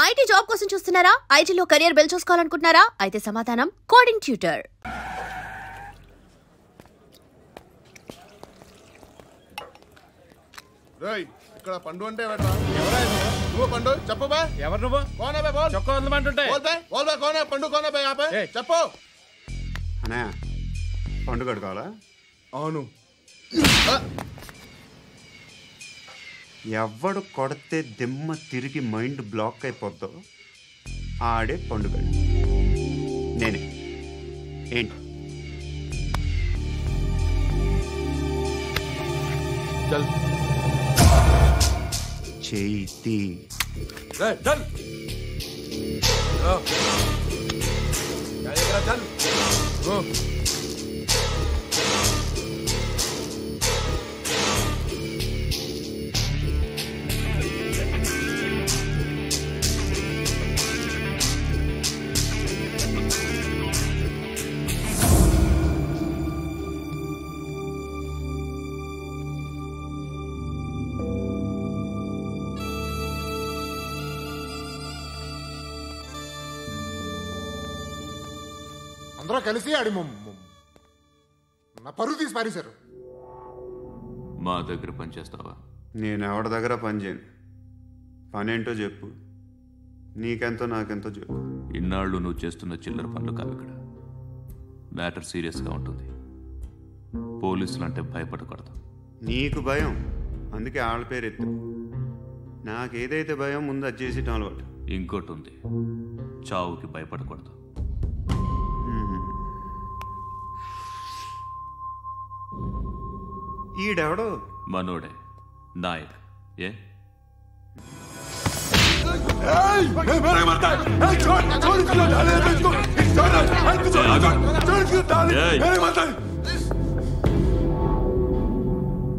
IT job కోసం చూస్తున్నారా? ఐటీలో కెరియర్ బిల్డ్ చూసుకోవాలనుకుంటున్నారా? అయితే సమాధానం కోడింగ్ ట్యూటర్. ఇక్కడ పండు అంటే నువ్వు పండు చెప్పు బా. ఎవరు నువ్వు? కోనే బే బోల్. చొక్కా వదలమంటుంటే బోల్ బే కోనే పండు కోనే బే ఆపే చెప్పు. అనే పండు కడుకోవాలా? అవును. ఎవడు కొడితే దిమ్మ తిరిగి మైండ్ బ్లాక్ అయిపోద్దో ఆడే పండుగ. నేనే. ఏంటి చేతి అందరూ కలిసి ఆడి నా పరువు తీసి పారేశారు. మా దగ్గర పని చేస్తావా? నేను ఎవరి దగ్గర పని చేయను. పనేంటో చెప్పు. నీకెంతో నాకెంతో చెప్పు. ఇన్నాళ్ళు నువ్వు చేస్తున్న చిల్లర పనులు కావు. ఇక్కడ మ్యాటర్ సీరియస్గా ఉంటుంది. పోలీసులు అంటే భయపడకూడదు. నీకు భయం, అందుకే ఆళ్ళ పేరు ఎత్తు. నాకేదైతే భయం ముందు అది చేసేటం అలవాటు. ఇంకోటి ఉంది, చావుకి భయపడకూడదు. ఈడెవడో మనోడే నాయక్. ఏ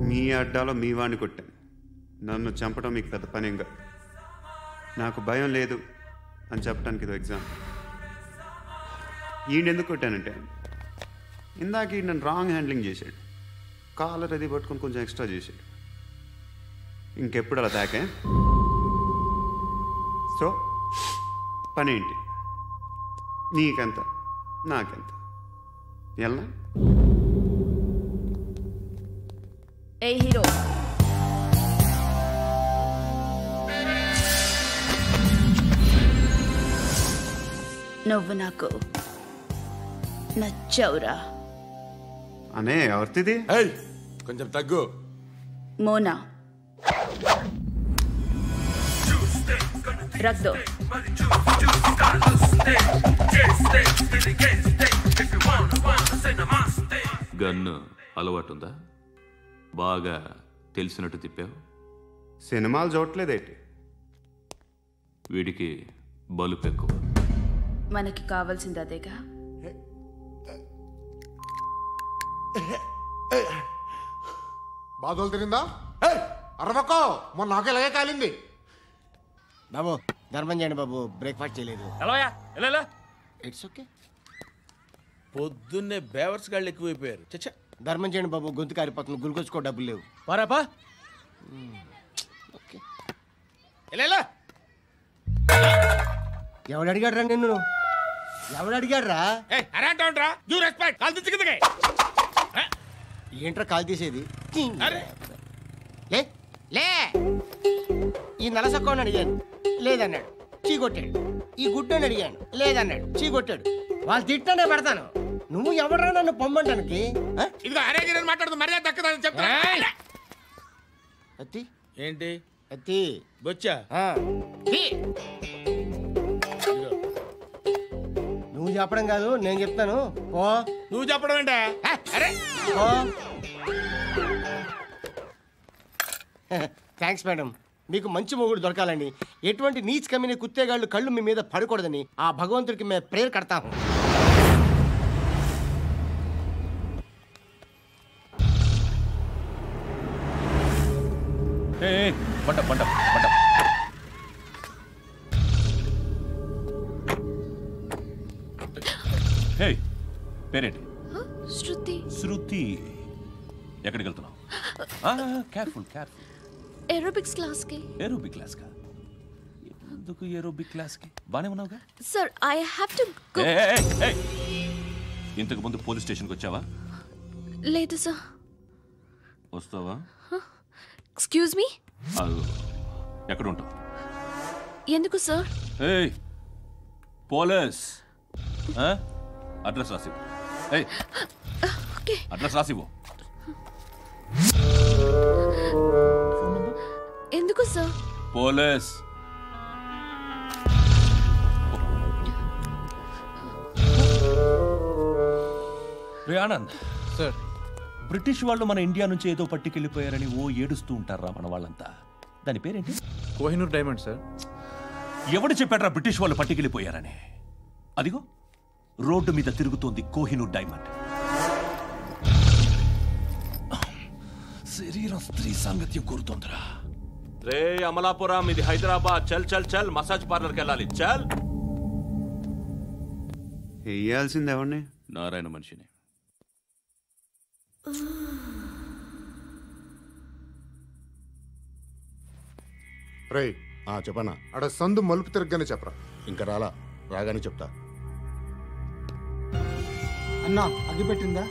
మీ అడ్డాలో మీ వాణ్ణి కొట్టాను. నన్ను చంపడం మీకు పెద్ద పనేం కాదు. నాకు భయం లేదు అని చెప్పడానికి ఇది ఎగ్జాంపుల్. ఈయనెందుకు కొట్టానంటే ఇందాక ఈ నన్ను రాంగ్ హ్యాండ్లింగ్ చేశాడు. కాలర్ అది పట్టుకొని కొంచెం ఎక్స్ట్రా చేశాడు. ఇంకెప్పుడు అలా తాకే. సో పనేంటి? నీకెంత నాకెంత ఎలా? ఏ హీరో, నువ్వు నాకు నచ్చవురా. అనే ఎవరిది? కొంచెం తగ్గు. మోనా రగ్దో. గన్ను అలవాటుందా? బాగా తెలిసినట్టు తిప్పావు. సినిమాలు చూడట్లేదేంటి? వీడికి బలుపు ఎక్కువ. మనకి కావాల్సింది అదేగా. బాధలు తిరిందా? అరవకో, మొన్న నాకు ఇలాగే కాలింది. బాబు ధర్మం చేయండి బాబు, బ్రేక్ఫాస్ట్ చేయలేదు. It's okay. పొద్దున్నే బేవర్స్ గాళ్ళు ఎక్కువైపోయారు. చచ్చా, ధర్మం చేయండి బాబు, గొంతు కారిపోతుంది, గురికొచ్చుకో డబ్బులు లేవు. పారాపా. ఓకే. ఎవడు అడిగాడు రా నిన్ను? ఎవడు అడిగాడు రా? ఏంట్రా కాల్ తీసేది? లే లే. ఈ నలసక్కని అడిగాను, లేదన్నాడు, చీ కొట్టాడు. ఈ గుడ్డని అడిగాను, లేదన్నాడు, చీ కొట్టాడు. వాళ్ళు తిట్టానే పడతాను. నువ్వు ఎవడరా నన్ను పొమ్మంటానికి? మాట్లాడుతూ మర్యాద దక్కదని చెప్తా. అత్తి ఏంటి అత్తి బొచ్చా? నువ్వు చెప్పడం కాదు, నేను చెప్తాను. ఓ నువ్వు చెప్పడం ఏంటా? అరే థ్యాంక్స్ మేడం. మీకు మంచి మొగుడు దొరకాలని, ఎటువంటి నీచ్ కమ్మిన కుత్తేగాళ్ళు కళ్ళు మీ మీద పడకూడదని ఆ భగవంతుడికి మేము ప్రేయర్ కడతాము. పేరేంటి? శృతి. శృతి. ఎక్కడికి వెళ్తున్నావు? Careful careful. ఏరోబిక్స్ క్లాస్ కి. ఏరోబిక్ క్లాస్ కా? ఎందుకు ఏరోబిక్ క్లాస్కి బానే ఉన్నావుగా? Sir I have to go. ఇంతకు ముందు పోలీస్ స్టేషన్కి వచ్చావా? లేదు సార్. వస్తావా? Excuse me. ఎక్కడ ఉంటావు? ఎందుకు సార్? పోలీస్ అడ్రస్ రాసివ్వు. ఓకే. అడ్రస్ రాసివ్వు. ఎందుకు సార్? పోలీస్. రే ఆనంద్ సార్, బ్రిటిష్ వాళ్ళు మన ఇండియా నుంచి ఏదో పట్టుకెళ్ళిపోయారని ఏడుస్తూ ఉంటారా మన వాళ్ళంతా? దాని పేరేంటి? Kohinoor diamond sir. ఎవడు చెప్పాడ్రా బ్రిటిష్ వాళ్ళు పట్టుకెళ్ళిపోయారని? అదిగో రోడ్డు మీద తిరుగుతోంది కోహినూర్ డైమండ్. శరీరం స్త్రీ సాంగత్యం కోరుతోందిరా. రే అమలాపురం, ఇది హైదరాబాద్. చల్ చల్ చల్, మసాజ్ పార్లర్కి వెళ్ళాలి. చల్. వేయాల్సింది ఎవరిని? నారాయణ మనిషిని. రై చెప్పనా, అడ సందు మలుపు తిరగగానే చెప్పరా. ఇంకా రాగానే చెప్తా. అన్నా అగిపెట్టిందా?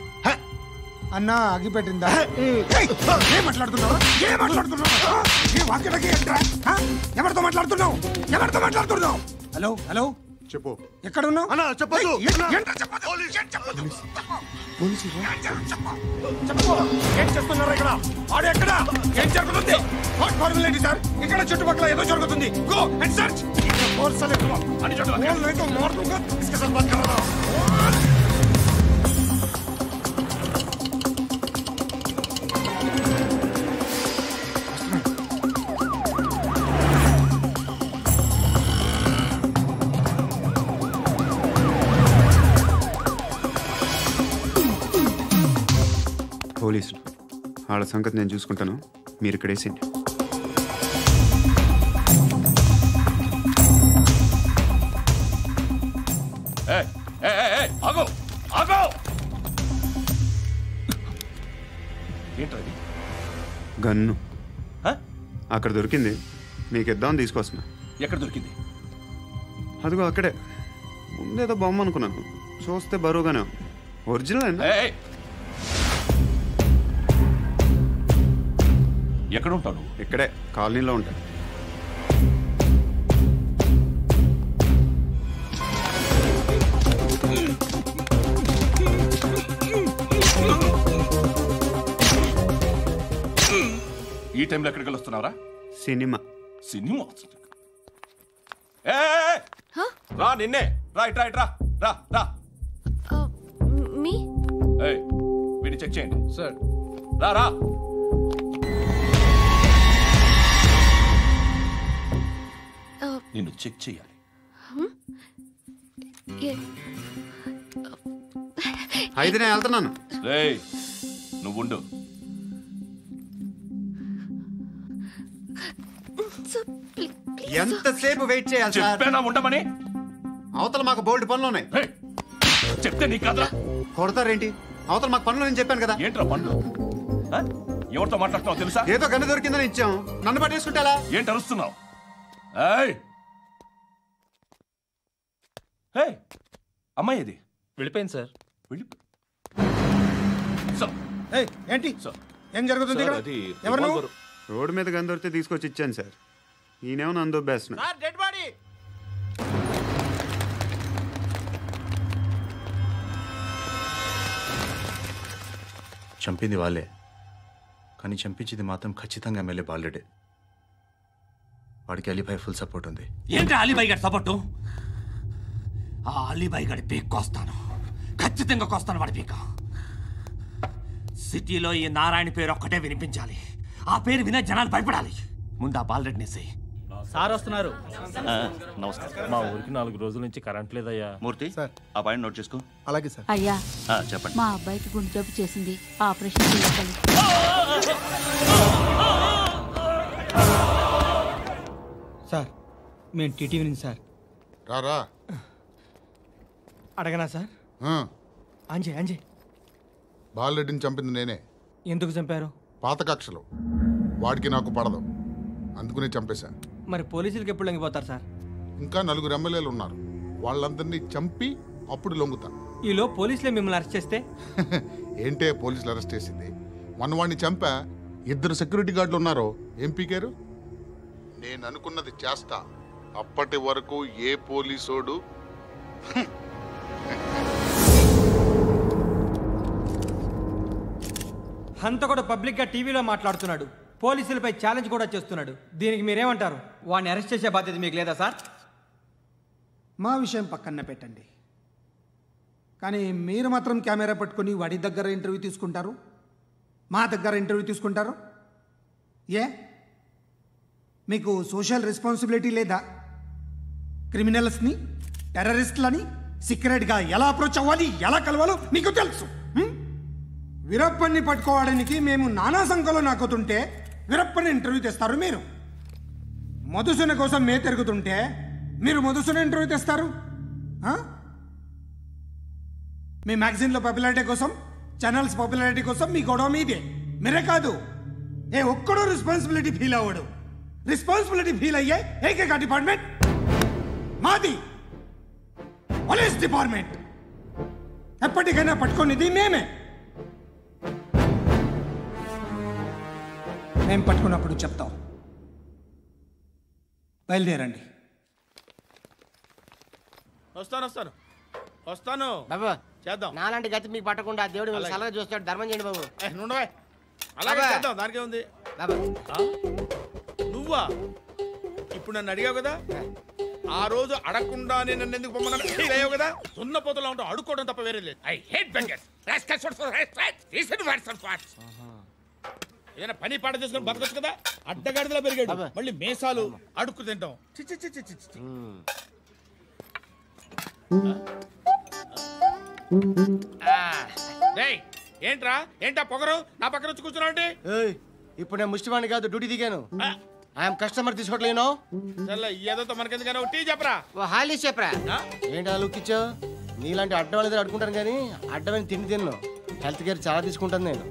అన్నా అగిపెట్టిందా? ఏం మాట్లాడుతున్నావు? ఎవరితో మాట్లాడుతున్నావు? హలో హలో, చెప్పు. ఎక్కడ ఉన్నావు? అన్నా చెప్పొద్దు. ఏం చేస్తున్నారు ఇక్కడ? వాడు ఎక్కడ? ఏం జరుగుతుంది? వాట్ ఫార్మల్ ఏంటి సార్? ఇక్కడ చుట్టుపక్కల ఏదో జరుగుతుంది. Go and search. పోలీసులు వాళ్ళ సంగతి నేను చూసుకుంటాను, మీరు ఇక్కడ వేసేయండి. ఏంటది? గన్ను అక్కడ దొరికింది, మీకు ఇద్దామని తీసుకొస్తున్నా. ఎక్కడ దొరికింది? అదిగో అక్కడే. ముందేదో బొమ్మ అనుకున్నాను, చూస్తే బరువుగానే ఒరిజినల్ అండి. ఎక్కడ ఉంటావు నువ్వు? ఇక్కడే కాలనీలో ఉంటాయి. ఈ టైంలో ఎక్కడికి వస్తున్నావురా? సినిమా. సినిమా? రా, నిన్నే. రైట్ రైట్ రా రా రా. మీ వీడిని చెక్ చేయండి సార్. రా రా. నిన్ను చెక్ చేయాలి. అయితే నేను వెళ్తున్నాను. రేయ్ నువ్వుండు. ఎంతసేపు వెయిట్ చేయాలి సార్? చెప్పేనా ఉండమని? అవతల మాకు బోల్డ్ పనులు ఉన్నాయి. చెప్తే నీకు కదరా. కొడతారేంటి? అవతల మాకు పనులు నేను చెప్పాను కదా. ఏంట్రా పనులు? ఎవరితో మాట్లాడుతున్నావు తెలుసా? ఏదో గన్ను దొరికిందని ఇచ్చాం, నన్ను పట్టేసుకుంటా. ఏంటి అరుస్తున్నావు? అమ్మాయి ఇది వెళ్ళిపోయింది సార్. ఏంటి ఏం జరుగుతుంది ఇక్కడ? ఎవరు నువ్వు? రోడ్డు మీద గన్ను దొరికితే తీసుకొచ్చి ఇచ్చాను సార్. ఈయనేమో నన్ను దొబ్బేస్తున్నా. Dead body. చంపింది వాళ్ళే, కానీ చంపించింది మాత్రం ఖచ్చితంగా ఎమ్మెల్యే బాలుడే. వాడికి అలీబాయ్ ఫుల్ సపోర్ట్ ఉంది. ఏంటి అలీబాయ్ గారి సపోర్టు? ఆ అలీబాయ్ గారి పీక్ కోస్తాను, ఖచ్చితంగా కోస్తాను వాడి పీక. సిటీలో ఈ నారాయణ పేరు ఒక్కటే వినిపించాలి. ఆ పేరు వినే జనాలు భయపడాలి. ముందు ఆ బాలరెడ్డిని సార్ వస్తున్నారు. నమస్కారం. మా ఊరికి 4 రోజుల నుంచి కరెంట్ లేదయ్యా. మూర్తి సార్. ఆ పాయింట్ నోట్ చేసుకో. అలాగే సార్. అయ్యా చెప్పండి. మా అబ్బాయికి గుండె జబ్బు చేసింది, ఆపరేషన్ చేయాలి. సార్ మేము టీటీవీ నుంచి సార్. రా. అడగనా సార్? అంజే బాలరెడ్డిని చంపింది నేనే. ఎందుకు చంపారు? పాత కక్షలు. వాడికి నాకు పడదు, అందుకునే చంపేశా. మరి పోలీసులకి ఎప్పుడు లొంగిపోతారు సార్? ఇంకా 4 ఎమ్మెల్యేలు ఉన్నారు. వాళ్ళందరినీ చంపి అప్పుడు లొంగుతా. ఈలో పోలీసులే మిమ్మల్ని అరెస్ట్ చేస్తే? ఏంటే పోలీసులు అరెస్ట్ చేసింది? వాడిని చంపా 2 సెక్యూరిటీ గార్డులు ఉన్నారు. ఏం పీకారు? నేను అనుకున్నది చేస్తా. అప్పటి వరకు ఏ పోలీసోడు హంతకుడు పబ్లిక్గా టీవీలో మాట్లాడుతున్నాడు, పోలీసులపై ఛాలెంజ్ కూడా చేస్తున్నాడు. దీనికి మీరేమంటారు? వాడిని అరెస్ట్ చేసే బాధ్యత మీకు లేదా సార్? మా విషయం పక్కన పెట్టండి, కానీ మీరు మాత్రం కెమెరా పట్టుకొని వాడి దగ్గర ఇంటర్వ్యూ తీసుకుంటారు, మా దగ్గర ఇంటర్వ్యూ తీసుకుంటారు. ఏ మీకు సోషల్ రెస్పాన్సిబిలిటీ లేదా? క్రిమినల్స్ని, టెర్రరిస్టులని సీక్రెట్గా ఎలా అప్రోచ్ అవ్వాలి, ఎలా కలవాలో మీకు తెలుసు. వీరప్పన్ని పట్టుకోవడానికి మేము నానా సంఖ్యలో నాకుతుంటే వీరప్పని ఇంటర్వ్యూ తెస్తారు మీరు. మధుసూన కోసం మే తిరుగుతుంటే మీరు మధుసూన ఇంటర్వ్యూ తెస్తారు. మీ మ్యాగజైన్లో పాపులారిటీ కోసం, ఛానల్స్ పాపులారిటీ కోసం మీ గొడవ మీదే. మీరే కాదు, ఏ ఒక్కడో రెస్పాన్సిబిలిటీ ఫీల్ అవ్వడు. రెస్పాన్సిబిలిటీ ఫీల్ అయ్యే ఏకైక డిపార్ట్మెంట్ మాది, పోలీస్ డిపార్ట్మెంట్. ఎప్పటికైనా పట్టుకునేది మేమే. మేము పట్టుకున్నప్పుడు చెప్తాం. బయలుదేరండి. వస్తాను బాబా. చేద్దాం. నాలాంటి గతి మీకు పట్టకుండా దేవుడు మిమ్మల్ని సలహా చూస్తాడు. ధర్మం చేయండి బాబు. అలాగే చేద్దాం, దానికే ఉంది. నువ్వా ఇప్పుడు నన్ను అడిగావు కదా, ఆ రోజు అడగకుండా నేను నన్ను ఎందుకు పొమ్మన్నా ఫీల్ అయ్యావు కదా. సున్న పోతలో ఉంటావు, అడుక్కోవడం తప్ప వేరే లేదు. I hate bangers. ఏదైనా పని పాట చేసుకుని బతకొచ్చు కదా. అడ్డగాడిదలా పెరిగాడు, మళ్ళీ మేసాలు అడుక్కు తింటాం. ఏంటా పొగరు నా పక్కన వచ్చి కూర్చున్నావు? ఇప్పుడు నేను ముష్టివాణి కాదు, డ్యూటీ దిగాను. ఐఎమ్ కస్టమర్ తీసుకోవట్లేను. ఏదో మనకెందుకైనా టీ చెప్పరా, హాలీస్ చెప్పరా. ఏంటి లుక్ ఇచ్చావు? నీలాంటి అడ్డం వాళ్ళ దగ్గర అడుకుంటాను కానీ అడ్డమైన తిండి తిన్ను. హెల్త్ కేర్ చాలా తీసుకుంటాను నేను.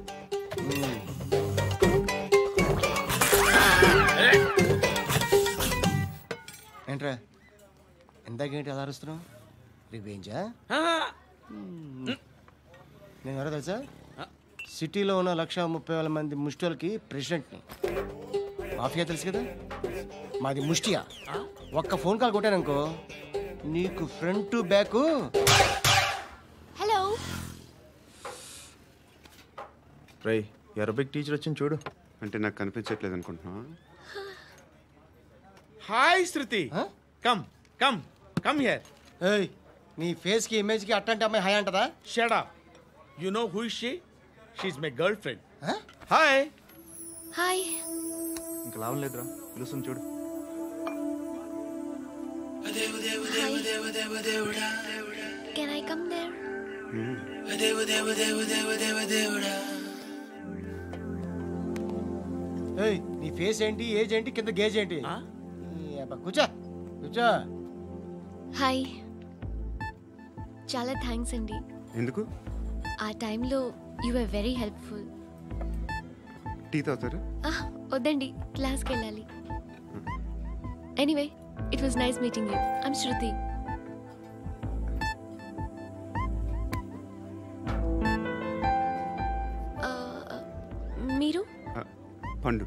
ఏంట్రా ఇందాకేంటి అలా అరుస్తున్నావు? రివేంజా? నేను ఎవరో తెలుసా? సిటీలో ఉన్న 130,000 మంది ముష్టిలకి ప్రెసిడెంట్ని. మాఫియా తెలుసు కదా, మాది ముష్టియా. ఒక్క ఫోన్ కాల్ కొట్టాననుకో నీకు front to back. Hello Rai, Arabic teacher వచ్చింది చూడు. అంటే నాకు కనిపించట్లేదు అనుకుంటున్నా. Hi Shruti, come come come here. ఏయ్, నీ ఫేస్ కి ఇమేజ్ కి అట్టంటే అమ్మాయి హాయ్ అంటదా? Shut up. You know who is she? She is my girlfriend. Hi hi. ఇంకా లాభం లేదురా, పిలుస్తుంది చూడు. Can I come there? ఏయ్, నీ ఫేస్ ఏంటి, ఏజ్ ఏంటి, కింద గేజ్ ఏంటి? కూర్చో కూర్చో. హాయ్, చాలా థ్యాంక్స్ అండి. ఎందుకు? ఆ టైంలో you are very helpful. Tea తాగుతారా? వద్దండి, క్లాస్కి వెళ్ళాలి. Anyway, it was nice meeting you. I'm Shruti. మీరు? Pandu.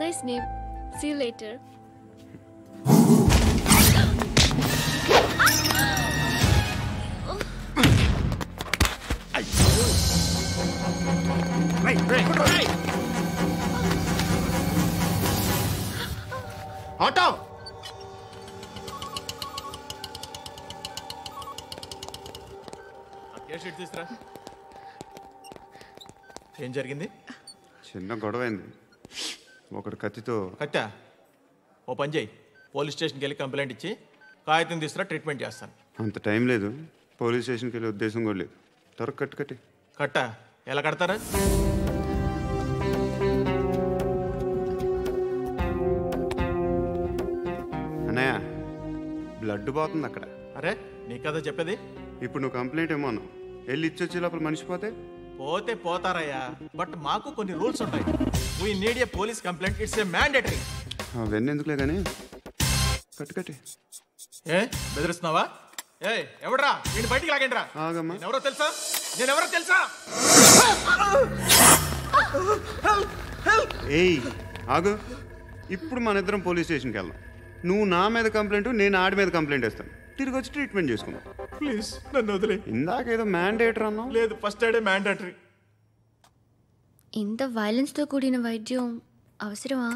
Nice name. See you later. Auto తీసురా. ఏం జరిగింది? చిన్న గొడవ అయింది. ఒకడు కత్తితో. కట్టా? ఓ పని చేయి, పోలీస్ స్టేషన్కి వెళ్ళి కంప్లైంట్ ఇచ్చి కాగితం తీసుకురా, ట్రీట్మెంట్ చేస్తాను. అంత టైం లేదు, పోలీస్ స్టేషన్కి వెళ్ళే ఉద్దేశం కూడా లేదు. త్వరగా కట్టి. కట్టా? ఎలా కడతారా? అన్నయ్య, బ్లడ్ పోతుంది అక్కడ. అరే, నీ కదా చెప్పేది. ఇప్పుడు నువ్వు కంప్లైంట్ ఏమో అన్నావు, వెళ్ళి ఇచ్చొచ్చే లోపల మనిషి పోతే పోతే పోతారయ్యా, బట్ మాకు కొన్ని రూల్స్ ఉంటాయి. We need a police complaint, it's a mandatory. అవన్నీ ఎందుకులే కానీ కట్టి ఏ బెదిరిస్తున్నావా? ఏ ఎవడ్రా నేను బయటికి లాగండిరా. ఆగమ్మా. ఎవరో తెలుసా? నేనెవరో తెలుసా? ఏయ్ ఆగు. ఇప్పుడు మన ఇద్దరం పోలీస్ స్టేషన్కి వెళ్దాం. నువ్వు నా మీద కంప్లైంట్, నేను ఆడి మీద కంప్లైంట్ ఇస్తాను. తిరిగి వచ్చి ట్రీట్మెంట్ చేసుకుందాం. ప్లీజ్ నన్ను వదిలే. ఇందాక ఏదో మ్యాండేటరీ అన్నావు. లేదు, ఫస్ట్ ఎయిడే మ్యాండేటరీ. ఇంత వైలెన్స్తో కూడిన వైద్యం అవసరమా?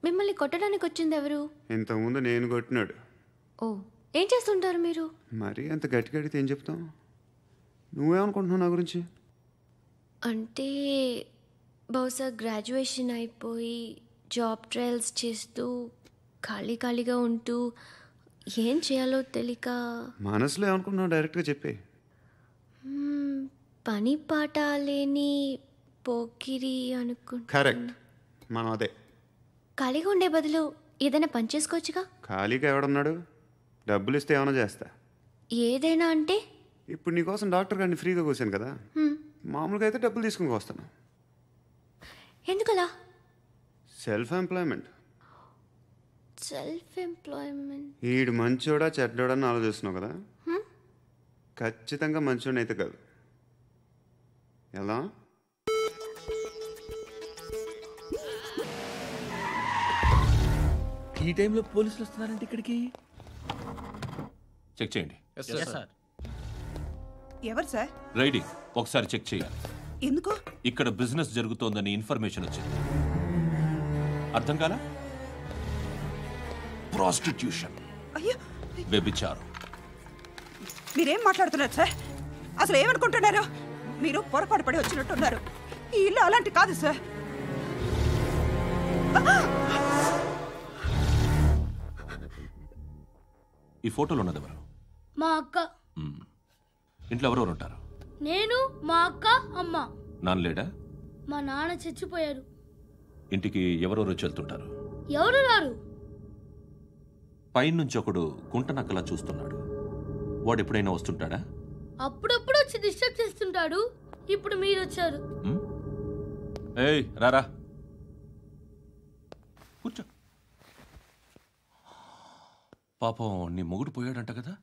మిమ్మల్ని కొట్టడానికి వచ్చింది ఎవరు? ఇంతకుముందు నేను కొట్టినాడు. ఓ, ఏం చేస్తుంటారు మీరు? మరి అంత గట్టిగా అడిగితే ఏం చెప్తావు? నువ్వేమనుకుంటున్నావు నా గురించి? అంటే బహుశా గ్రాడ్యుయేషన్ అయిపోయి జాబ్ ట్రయల్స్ చేస్తూ ఖాళీగా ఉంటూ ఏం చేయాలో తెలియక. మనసులో ఏమనుకుంటున్నావు డైరెక్ట్గా చెప్పే. పని పాట లేని పోకిరి అనుకుంటా. కరెక్ట్, మనం అదే. ఖాళీగా ఉండే బదులు ఏదైనా పని చేసుకోవచ్చుగా. ఖాళీగా ఎవడున్నాడు? డబ్బులు ఇస్తే ఏమైనా చేస్తా. ఏదైనా అంటే? ఇప్పుడు నీకోసం డాక్టర్ గారిని ఫ్రీగా కూర్చాను కదా, మామూలుగా అయితే డబ్బులు తీసుకుని వస్తాను. ఎందుకలా? Self employment. Self employment. ఈడు మంచోడా చెడ్డోడా అని ఆలోచిస్తున్నావు కదా. ఖచ్చితంగా మంచోడని అయితే కాదు. ఎలా? ఈ టైంలో పోలీసులు వస్తున్నారంటే ఇక్కడికి? చెక్ చేయండి. ఎవరు సార్? రైడింగ్ ఒకసారి చెక్ చేయాలి. ఎందుకు? ఇక్కడ బిజినెస్ జరుగుతోందని ఇన్ఫర్మేషన్ వచ్చింది. అర్థం కాలా? ప్రాస్టిట్యూషన్, అయ్యో వ్యభిచారం. మీరేం మాట్లాడుతున్నారు సార్? అసలు ఏమనుకుంటున్నారు? మీరు పొరపాటు పడి వచ్చినట్టున్నారు. ఈ ఇల్లు అలాంటి కాదు సార్. ఈ ఫోటోలో ఉన్నది ఎవరు? మా అక్క. ఇంట్లో ఎవరెవరు ఉంటారు? నేను, మా అక్క, అమ్మ. నాన్న లేడా? మా నాన్న చచ్చిపోయారు. ఇంటికి ఎవరెవరు వచ్చి వెళ్తుంటారు? ఎవరు రారు. పైనుంచి ఒకడు గుంటనక్కలా చూస్తున్నాడు. వాడు ఎప్పుడైనా వస్తుంటాడా? అప్పుడప్పుడు వచ్చి డిస్టర్బ్ చేస్తుంటాడు. ఇప్పుడు మీరు వచ్చారు. ఏయ్ రారా, కూర్చో. పాపం నీ మొగుడు పోయాడంట కదా,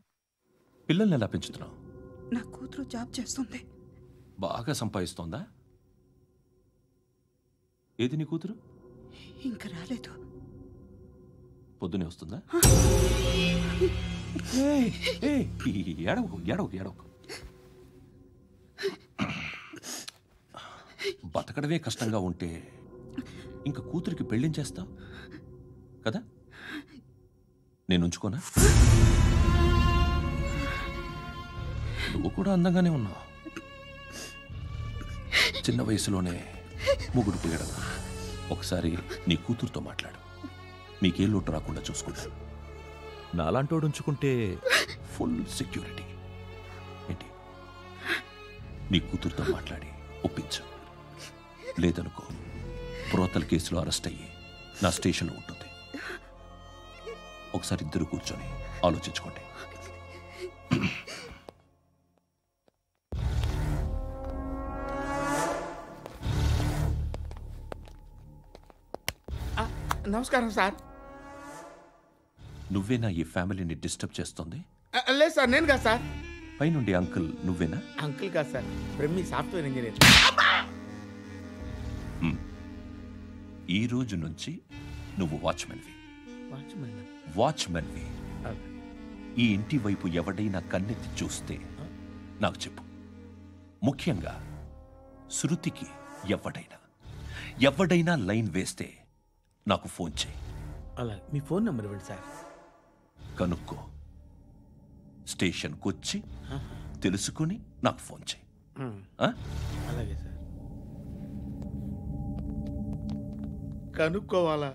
పిల్లల్ని ఎలా పెంచుతున్నావు? నా కూతురు జాబ్ చేస్తుంది. బాగా సంపాదిస్తోందా? ఏది నీ కూతురు? ఇంకా రాలేదు. పొద్దునే వస్తుందా? ఏడవకు ఏడవకు ఏడవకు. బతకడమే కష్టంగా ఉంటే ఇంకా కూతురికి పెళ్ళించేస్తావు కదా? నేను ఉంచుకోనా? నువ్వు కూడా అందంగానే ఉన్నావు. చిన్న వయసులోనే ముగ్గురు పోయడం. ఒకసారి నీ కూతురుతో మాట్లాడు. మీకే లోటు రాకుండా చూసుకుంటాను. నాలాంటోడు ఉంచుకుంటే ఫుల్ సెక్యూరిటీ. ఏంటి? నీ కూతురుతో మాట్లాడి ఒప్పించు. లేదనుకో ప్రోతల కేసులో అరెస్ట్ అయ్యి నా స్టేషన్లో ఉంటుంది. ఒకసారి ఇద్దరు కూర్చొని ఆలోచించుకోండి. నమస్కారం సార్. నువ్వేనా ఈ ఫ్యామిలీని డిస్టర్బ్ చేస్తుంది? లేదు సార్, నేను కాదు సార్. పైనుండి అంకుల్ నువ్వేనా? అంకుల్ కాదు సార్, బ్రహ్మి సాఫ్ట్వేర్ ఇంజనీర్. ఈ రోజు నుంచి నువ్వు వాచ్మెన్వి. వాచ్మెన్వి. ఈ ఇంటి వైపు ఎవడైనా కన్నెత్తి చూస్తే నాకు చెప్పు. ముఖ్యంగా శృతికి ఎవడైనా లైన్ వేస్తే నాకు ఫోన్ చేయి. అలా మీ ఫోన్ నెంబర్ ఇవ్వండి సార్. కనుక్కో. స్టేషన్కి వచ్చి తెలుసుకుని నాకు ఫోన్ చేయి. అలాగే సార్. కనుక్కోవాలా?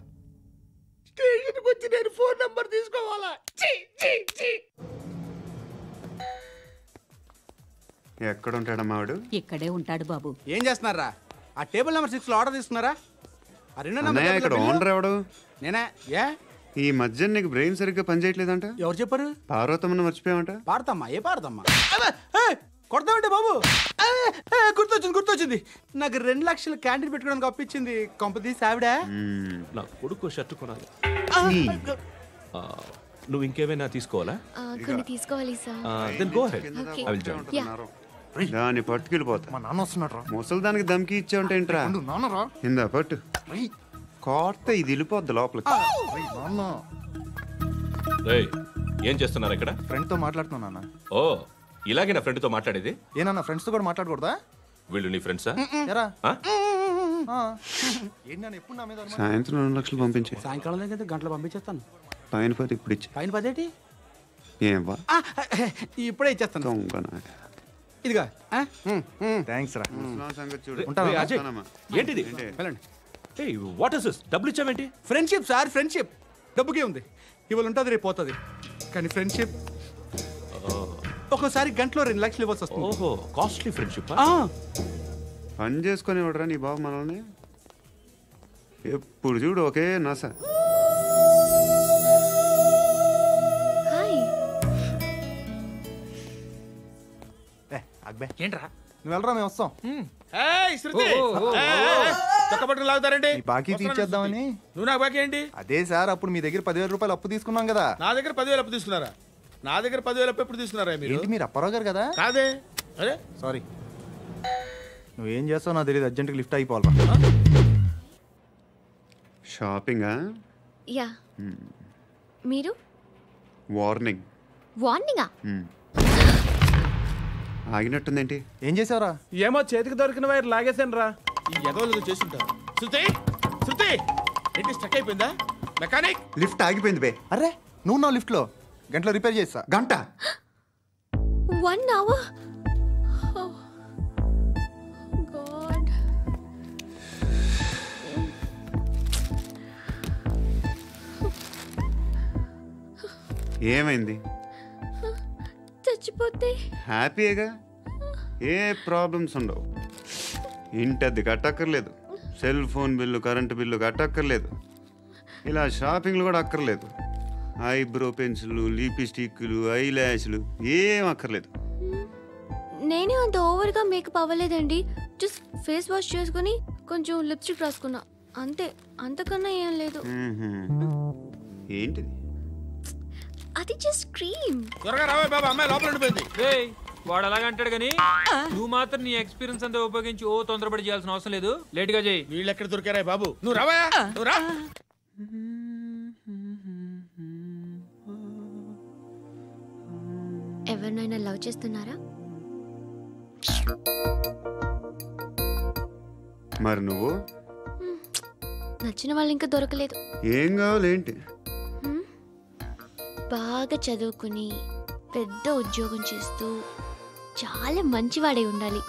స్టేషన్కి వచ్చి నేను ఫోన్ నెంబర్ తీసుకోవాలా? ఎక్కడ ఉంటాడమ్మా వాడు? ఇక్కడే ఉంటాడు బాబు. ఏం చేస్తున్నారా? ఆ టేబుల్ నెంబర్ 6 లో ఆర్డర్ తీసుకున్నారా? ఆ రెండో అన్నయ్య, ఇక్కడ ఓనర్ ఎవడు? నేనే. ఏ ఈ మధ్య నీకు బ్రెయిన్ సరిగ్గా పనిచేయట్లేదంట. ఎవరు చెప్పారు? పార్వతమ్మను మర్చిపోయామంట. పాడతామ్మా? ఏ పాడతామ్మా? కొడతామంటే బాబు గుర్తొచ్చింది నాకు 2 లక్షలు క్యాంటీన్ పెట్టుకోవడానికి అప్పించింది కొంపతీసి ఆవిడ. నా కొడుకు షర్ట్ కొనాలి. నువ్వు ఇంకేమైనా తీసుకోవాలా? కొన్ని తీసుకోవాలి sir. Then go ahead. I will join. దాన్ని పట్టుకెళ్ళిపోతా. మా నాన్న వస్తున్నాడు. ముసలి దానికి దమ్కి ఇచ్చావుంటే ఏంట్రా? నాన్నరా ఇందా పట్టు. కోర్త ఇది వెళ్ళిపోద్ది లోపలికి. ఏం చేస్తున్నారు ఇక్కడ? ఫ్రెండ్ తో మాట్లాడుతున్నా నాన్న. ఓ ఇలాగే నా ఫ్రెండ్ తో మాట్లాడేది? ఏనా ఫ్రెండ్స్ తో కూడా మాట్లాడకూడదా? వీళ్ళు నీ ఫ్రెండ్సా? సాయంత్రం 2 లక్షలు పంపించే. సాయంకాలం దగ్గర గంటలు పంపించేస్తాను. పైన 10 ఇప్పుడు ఇచ్చి. పైన 10 ఏంటి? ఏం వా ఇప్పుడే ఇచ్చేస్తాను. ఇదిగా థ్యాంక్స్ రా. ఏంటిది? What is this? డబ్బులు ఇచ్చావేంటి? Friendship sir, friendship. డబ్బుకే ఉంది, ఇవాళ ఉంటుంది రేపు పోతుంది. కానీ ఫ్రెండ్షిప్ ఒక్కోసారి గంటలో 2 లక్షలు ఇవ్వాల్సి వస్తుంది. ఓహో కాస్ట్లీ ఫ్రెండ్షిప్. పని చేసుకొని ఇవ్వడరా నీ బాబు మనల్ని. ఎప్పుడు చూడు ఒకే నస. ఏంట్రా నువ్వు వెళ్ళరా, మేము వస్తాం. లాగుతారండి బాకీ తీర్చేద్దామని. నువ్వు నాకు బాకీ ఏంటి? అదే సార్, అప్పుడు మీ దగ్గర 10,000 రూపాయలు అప్పు తీసుకున్నాం కదా. నా దగ్గర 10,000 అప్పు తీసుకున్నారా? నా దగ్గర 10,000 అప్పు ఎప్పుడు తీసుకున్నారా మీరు? ఏంటి మీరు అప్పారావు గారు కదా? కాదే. అరే సారీ. నువ్వేం చేస్తావు నాకు తెలియదు, అర్జెంట్గా లిఫ్ట్ అయిపోవాలి. షాపింగా? యా. మీరు? వార్నింగ్. వార్నింగా? ఆగినట్టుందేంటి? ఏం చేసావురా? ఏమో చేతికి దొరికిన వైర్ లాగేసాను రా. ఈ ఎగవలు చేస్తుంటారు. శృతి ఏంటి స్టక్ అయిపోయిందా? మెకానిక్ లిఫ్ట్ ఆగిపోయింది బే. అరే నువ్వు నా లిఫ్ట్ లో గంటలో రిపేర్ చేస్తా. గంట? 1 hour? Oh God. ఏమైంది? చచ్చిపోతే హ్యాపీగా, ఏ ప్రాబ్లమ్స్ ఉండవు. ఇంటి అద్దె కట్టక్కర్లేదు, cell phone bill, current bill కట్టక్కర్లేదు, ఇలా షాపింగ్లు కూడా అక్కర్లేదు. ఐబ్రో పెన్సిల్లు, లిప్స్టిక్లు, ఐ ల్యాష్లు ఏం అక్కర్లేదు. నేనే అంత ఓవర్గా మేకప్ అవ్వలేదండి. జస్ట్ ఫేస్ వాష్ చేసుకుని కొంచెం లిప్స్టిక్ రాసుకున్నా అంతే, అంతకన్నా ఏం లేదు. ఏంటిది? అది జస్ట్ క్రీమ్. త్వరగా రావే బాబా, అమ్మాయి లోపల ఉండిపోయింది. వాడు అలాగంటాడు కానీ నువ్వు మాత్రం నీ ఎక్స్పీరియన్స్ అంతా ఉపయోగించి తొందరపడి చేయాల్సిన అవసరం లేదు. లేట్ గా చేయి. వీళ్ళు ఎక్కడ దొరికారా బాబు? నువ్వు రావా, నువ్వు రా. ఎవరినైనా లవ్ చేస్తున్నారా? మరి నువ్వు? నచ్చిన వాళ్ళు ఇంకా దొరకలేదు. ఏం కావాలేంటి? బాగా చదువుకుని పెద్ద ఉద్యోగం చేస్తూ చాలా మంచివాడై ఉండాలి.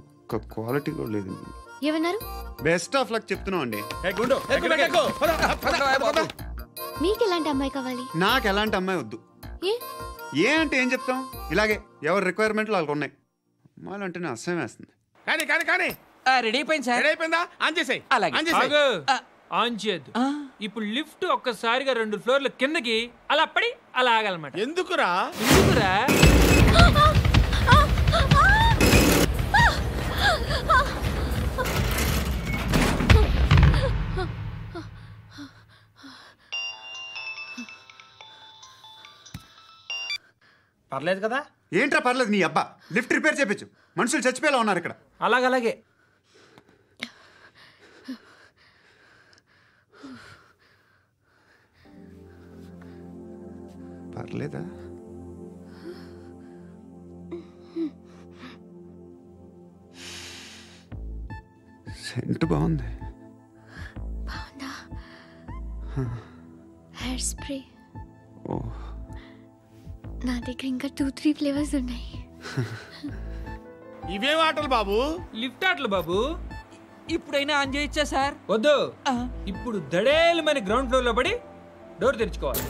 ఒక్క క్వాలిటీ కూడా లేదు. ఏమన్నారు? బెస్ట్ ఆఫ్ లక్ చెప్తున్నావు అండి. మీకు ఎలాంటి అమ్మాయి కావాలి? నాకు ఎలాంటి అమ్మాయి వద్దు. ఏ అంటే ఏం చెప్తాం, ఇలాగే ఎవరి రిక్వైర్మెంట్లు వాళ్ళకు ఉన్నాయి. అమ్మాయిలు అంటేనే అసహ్యం వేస్తుంది. కానీ రెడీ అయిపోయింది సార్. రెడీ అయిపోయిందా? ఆన్ చేసేయ్. ఆన్ చేయద్దు. ఇప్పుడు లిఫ్ట్ ఒక్కసారిగా 2 ఫ్లోర్ల కిందకి అలా పడి అలా ఆగాలన్నమాట. ఎందుకురా? పర్లేదు కదా? ఏంట్రా పర్లేదు నీ అబ్బా. లిఫ్ట్ రిపేర్ చేయించు, మనుషులు చచ్చిపోయేలా ఉన్నారు ఇక్కడ. అలాగే పర్లేదా? సెంట్ బాగుంది. బాగుందా? Hair spray. ఓ, నా దగ్గర ఇంకా 2-3 ఫ్లేవర్స్ ఉన్నాయి. ఇవేం ఆటలు బాబు? లిఫ్ట్ ఆటలు బాబు. ఇప్పుడైనా ఆన్ చేయొచ్చా సార్? వద్దు. ఇప్పుడు దడేలు మన గ్రౌండ్ ఫ్లోర్ లో పడి డోర్ తెరుచుకోవాలి.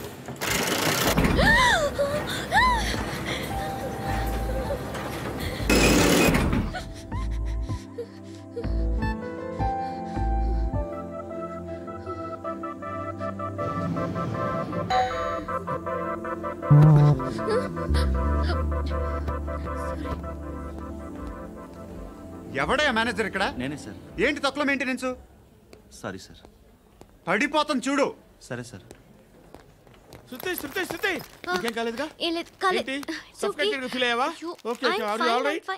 ఎవడయ్యా మేనేజర్ ఇక్కడ? నేనే సార్. ఏంటి తక్కువ మెయింటెనెన్స్? Sorry sir. పడిపోతాం చూడు. సరే సార్. శృతి శృతి శృతి నీకేం కాలేదుగా? ఏం లేదు, కాలేదు. ఏంటి? Suffocated గా ఫీల్ అయ్యావా? Okay okay, are you all right?